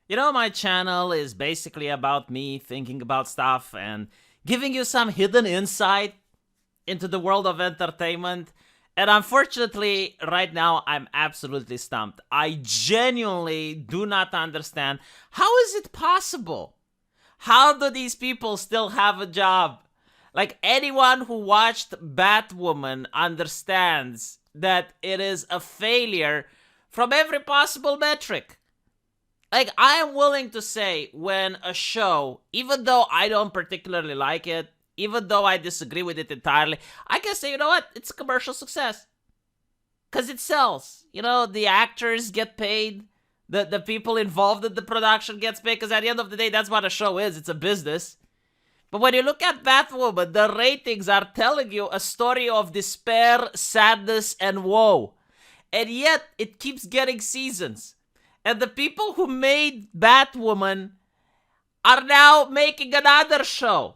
My channel is basically about me thinking about stuff and giving you some hidden insight into the world of entertainment. And unfortunately, right now, I'm absolutely stumped. I genuinely do not understand how is it possible? How do these people still have a job? Like, anyone who watched Batwoman understands that it is a failure from every possible metric. Like, I am willing to say when a show, even though I don't particularly like it, even though I disagree with it entirely, I can say, you know what? It's a commercial success. Because it sells. The actors get paid. The people involved in the production gets paid. Because at the end of the day, that's what a show is. It's a business. But when you look at Batwoman, the ratings are telling you a story of despair, sadness, and woe. And yet, it keeps getting seasons. And the people who made Batwoman are now making another show.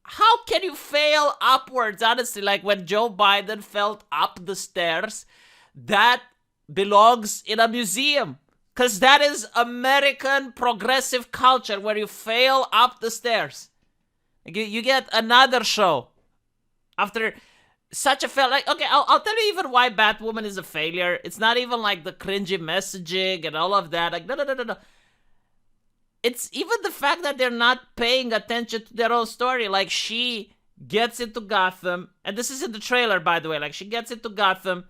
How can you fail upwards? Honestly, like when Joe Biden felt up the stairs, that belongs in a museum. Because that is American progressive culture where you fail up the stairs. You get another show after such a fail. Like, okay, I'll tell you even why Batwoman is a failure. It's not even like the cringy messaging and all of that. Like, no. It's even the fact that they're not paying attention to their own story. Like, she gets into Gotham, and this is in the trailer, by the way. Like, she gets into Gotham,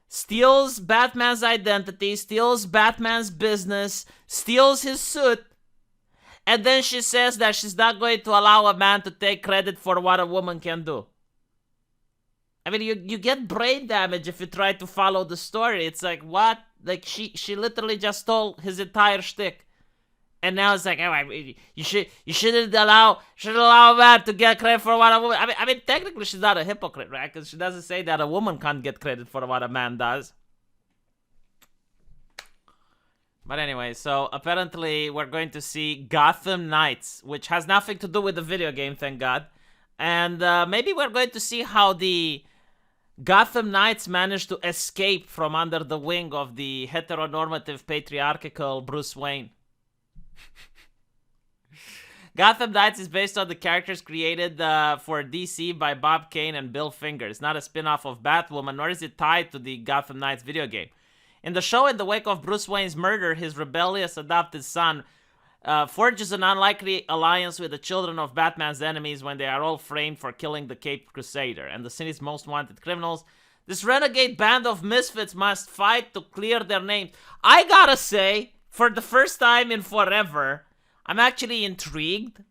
steals Batman's identity, steals Batman's business, steals his suit, and then she says that she's not going to allow a man to take credit for what a woman can do. I mean, you get brain damage if you try to follow the story. It's like, what? Like, she literally just stole his entire shtick. And now it's like, oh, you shouldn't allow a man to get credit for what a woman. I mean, technically she's not a hypocrite, right? Because she doesn't say that a woman can't get credit for what a man does. But anyway, so apparently we're going to see Gotham Knights, which has nothing to do with the video game, thank God. And maybe we're going to see how the Gotham Knights managed to escape from under the wing of the heteronormative, patriarchal Bruce Wayne. Gotham Knights is based on the characters created for DC by Bob Kane and Bill Finger. It's not a spin-off of Batwoman, nor is it tied to the Gotham Knights video game. In the show, in the wake of Bruce Wayne's murder, his rebellious adopted son forges an unlikely alliance with the children of Batman's enemies when they are all framed for killing the Caped Crusader and the city's most wanted criminals. This renegade band of misfits must fight to clear their names. I gotta say, for the first time in forever, I'm actually intrigued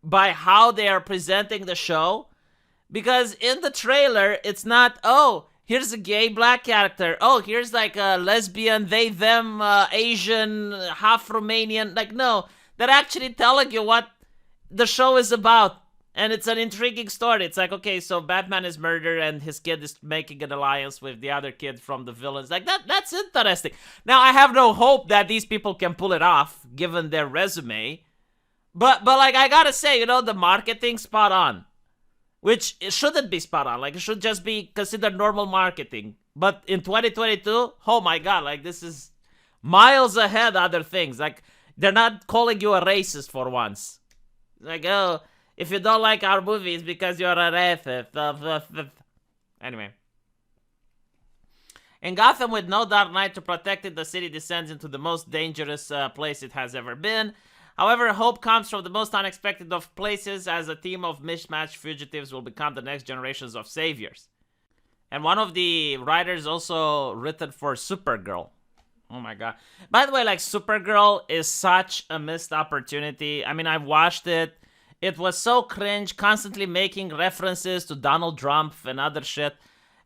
by how they are presenting the show. Because in the trailer, it's not, oh, here's a gay black character. Oh, here's like a lesbian, they, them, Asian, half Romanian. Like, no, they're actually telling you what the show is about. And it's an intriguing story. It's like, okay, so Batman is murdered and his kid is making an alliance with the other kid from the villains. Like, that's interesting. Now, I have no hope that these people can pull it off, given their resume. But like, I gotta say, the marketing spot on. Which, it shouldn't be spot on. Like, it should just be considered normal marketing. But in 2022, oh my god, like, this is miles ahead other things. Like, they're not calling you a racist for once. Like, oh, if you don't like our movies because you're a racist. Anyway. In Gotham, with no Dark Knight to protect it, the city descends into the most dangerous place it has ever been. However, hope comes from the most unexpected of places, as a team of mismatched fugitives will become the next generations of saviors. And one of the writers also written for Supergirl. Oh my god. By the way, like, Supergirl is such a missed opportunity. I mean, I've watched it. It was so cringe, constantly making references to Donald Trump and other shit.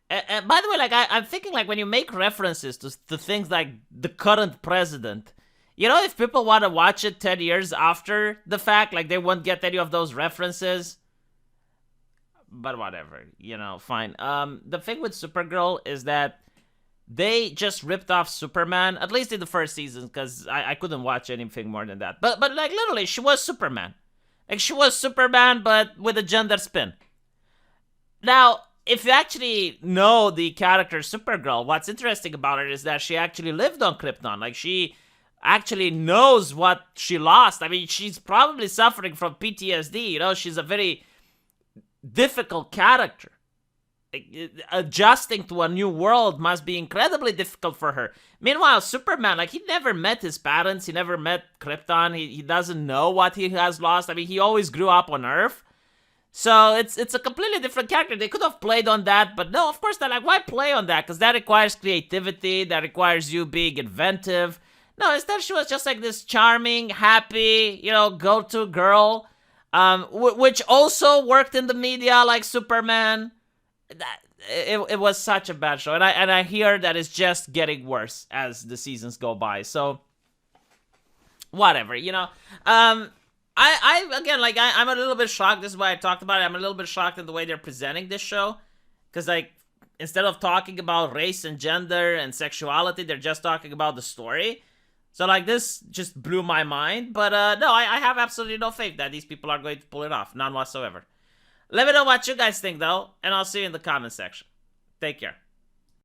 And by the way, like, I'm thinking, like, when you make references to things like the current president, if people want to watch it 10 years after the fact, like, they won't get any of those references. But whatever, fine. The thing with Supergirl is that they just ripped off Superman, at least in the first season, because I couldn't watch anything more than that. But like, literally, she was Superman. Like, she was Superman, but with a gender spin. Now, if you actually know the character Supergirl, what's interesting about her is that she actually lived on Krypton. Like, she actually knows what she lost. I mean, she's probably suffering from PTSD. You know, she's a very difficult character. Adjusting to a new world must be incredibly difficult for her. Meanwhile, Superman, like, he never met his parents. He never met Krypton. He doesn't know what he has lost. I mean, he always grew up on Earth. So it's a completely different character. They could have played on that, but no, of course they're like, why play on that? Because that requires creativity, that requires you being inventive. No, instead she was just like this charming, happy, go-to girl, which also worked in the media like Superman. It was such a bad show, and I hear that it's just getting worse as the seasons go by. So whatever, I again, like, I'm a little bit shocked. This is why I talked about it. I'm a little bit shocked in the way they're presenting this show. Because, like, instead of talking about race and gender and sexuality, they're just talking about the story. So, like, this just blew my mind. But, no, I have absolutely no faith that these people are going to pull it off. None whatsoever. Let me know what you guys think, though. And I'll see you in the comment section. Take care.